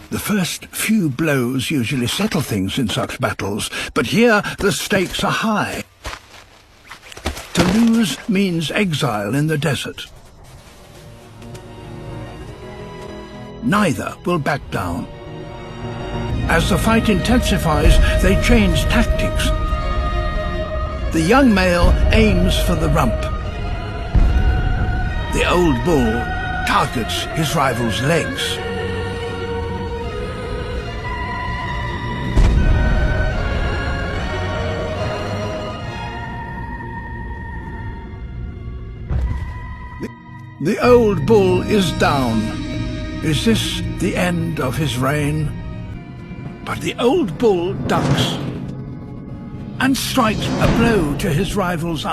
The first few blows usually settle things in such battles, but here the stakes are high. To lose means exile in the desert. Neither will back down. As the fight intensifies, they change tactics. The young male aims for the rump. The old bull targets his rival's legs. The old bull is down. Is this the end of his reign? But the old bull ducks and strikes a blow to his rival's